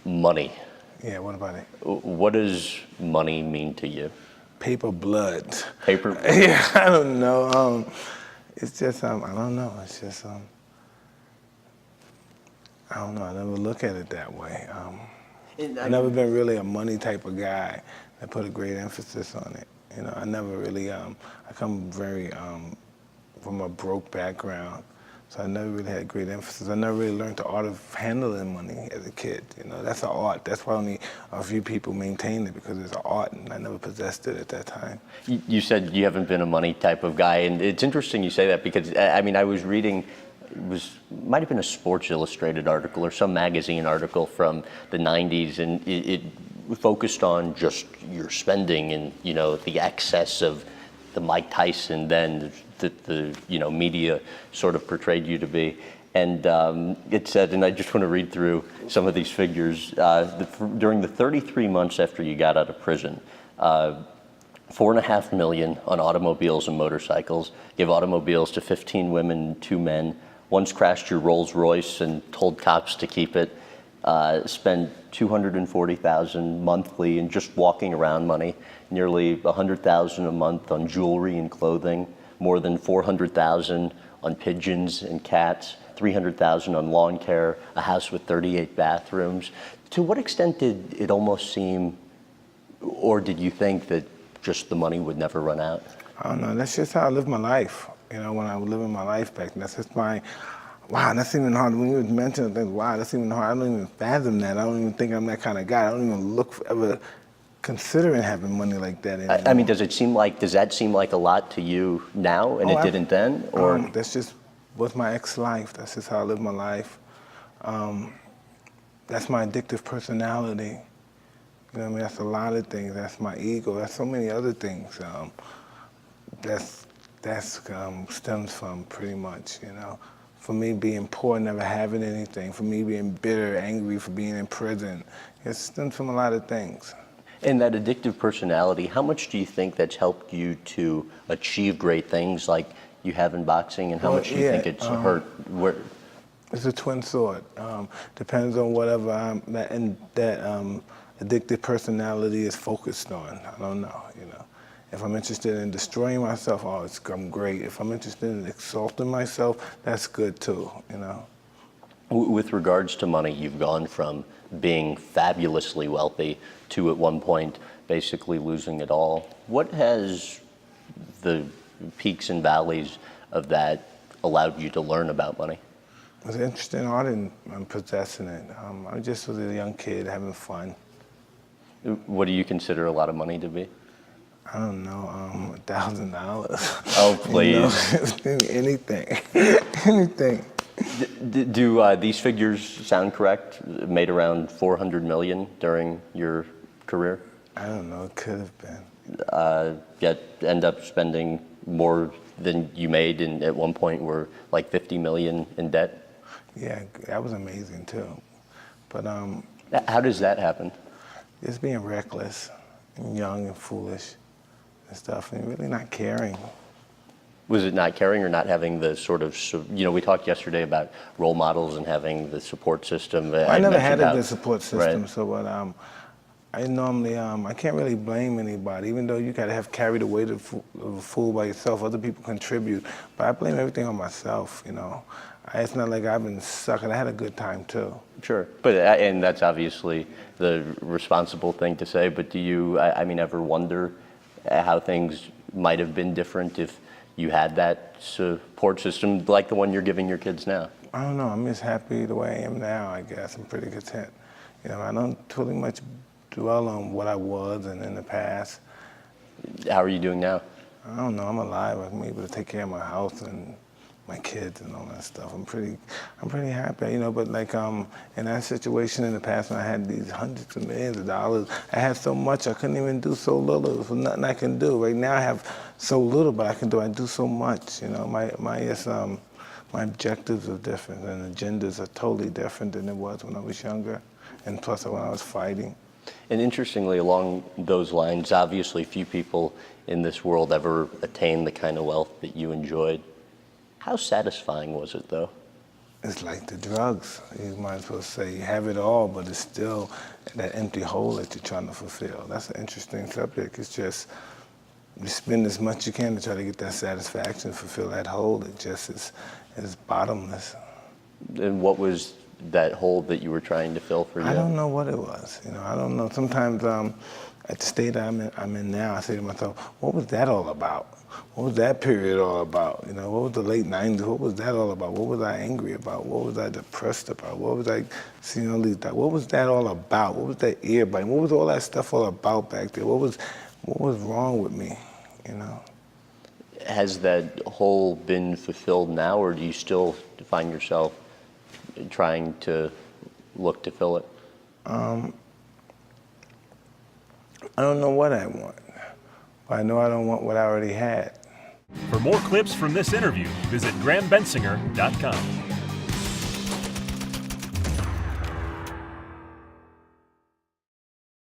Money. Yeah, what about it? What does money mean to you? Paper blood. Paper? Yeah, I don't know. It's just, I don't know. It's just, I don't know. I never look at it that way. I've never been really a money type of guy that put a great emphasis on it. You know, I never really, I come very, from a broke background. So I never really had great emphasis. I never really learned the art of handling money as a kid. You know, that's an art. That's why only a few people maintain it, because it's an art, and I never possessed it at that time. You said you haven't been a money type of guy, and it's interesting you say that because, I mean, I was reading, might have been a Sports Illustrated article or some magazine article from the 90s, and it focused on just your spending and, you know, the excess of the Mike Tyson then the you know, media sort of portrayed you to be. And it said, and I just want to read through some of these figures, during the 33 months after you got out of prison, $4.5 million on automobiles and motorcycles, gave automobiles to 15 women and 2 men, once crashed your Rolls Royce and told cops to keep it, spent $240,000 monthly in just walking around money, nearly $100,000 a month on jewelry and clothing, more than $400,000 on pigeons and cats, $300,000 on lawn care, a house with 38 bathrooms. To what extent did it almost seem, or did you think that just the money would never run out? I don't know. That's just how I live my life. You know, when I was living my life back then, that's just my, wow, that's even hard. When you mention things, wow, that's even hard. I don't even fathom that. I don't even think I'm that kind of guy. I don't even look for ever considering having money like that anymore. I mean, does that seem like a lot to you now, and it didn't then? Or that's just what's my ex-life. That's just how I live my life. That's my addictive personality. You know what I mean? That's a lot of things. That's my ego. That's so many other things. That's stems from pretty much, you know. For me being poor, never having anything. For me being bitter, angry for being in prison. It stems from a lot of things. And that addictive personality, how much do you think that's helped you to achieve great things like you have in boxing, and how much do you think it's hurt? It's a twin sword. Depends on whatever that addictive personality is focused on. I don't know, you know. If I'm interested in destroying myself, I'm great. If I'm interested in exalting myself, that's good too, you know. With regards to money, you've gone from being fabulously wealthy to at one point basically losing it all. What has the peaks and valleys of that allowed you to learn about money? I was interested in art and possessing it. I just was a young kid having fun. What do you consider a lot of money to be? I don't know, $1,000. Oh, please. You know, anything, anything. Do these figures sound correct? Made around $400 million during your career? I don't know, it could have been. Yet end up spending more than you made, and at one point were like $50 million in debt? Yeah, that was amazing too. But how does that happen? Just being reckless and young and foolish and stuff, and really not caring. Was it not caring or not having the sort of, you know, we talked yesterday about role models and having the support system. I never had a good support system, right. So what I normally, I can't really blame anybody, even though you gotta have carried the weight of a fool by yourself. Other people contribute, but I blame everything on myself, you know. It's not like I've been sucking. I had a good time too. Sure, but and that's obviously the responsible thing to say, but do you, I mean, ever wonder how things might have been different if you had that support system like the one you're giving your kids now? I don't know, I'm just happy the way I am now, I guess. I'm pretty content. You know, I don't really much dwell on what I was and in the past. How are you doing now? I don't know, I'm alive. I'm able to take care of my house and my kids and all that stuff. I'm pretty happy, you know, but like in that situation in the past when I had these hundreds of millions of dollars, I had so much I couldn't even do so little. There was nothing I can do. Right now I have so little, but I do so much, you know. My objectives are different and agendas are totally different than it was when I was younger, and plus when I was fighting. And interestingly, along those lines, obviously few people in this world ever attain the kind of wealth that you enjoyed. How satisfying was it, though? it's like the drugs. You might as well say you have it all, but it's still that empty hole that you're trying to fulfill. That's an interesting subject. It's just you spend as much as you can to try to get that satisfaction, fulfill that hole. It just is bottomless. And what was that hole that you were trying to fill for you? I don't know what it was. I don't know. Sometimes at the state I'm in now, I say to myself, what was that all about? What was that period all about? What was the late 90s? What was that all about? What was I angry about? What was I depressed about? What was I seeing all these? What was that all about? What was that ear biting? What was all that stuff all about back there? What was wrong with me? Has that hole been fulfilled now, or do you still find yourself trying to look to fill it? I don't know what I want, but I know I don't want what I already had. For more clips from this interview, visit GrahamBensinger.com.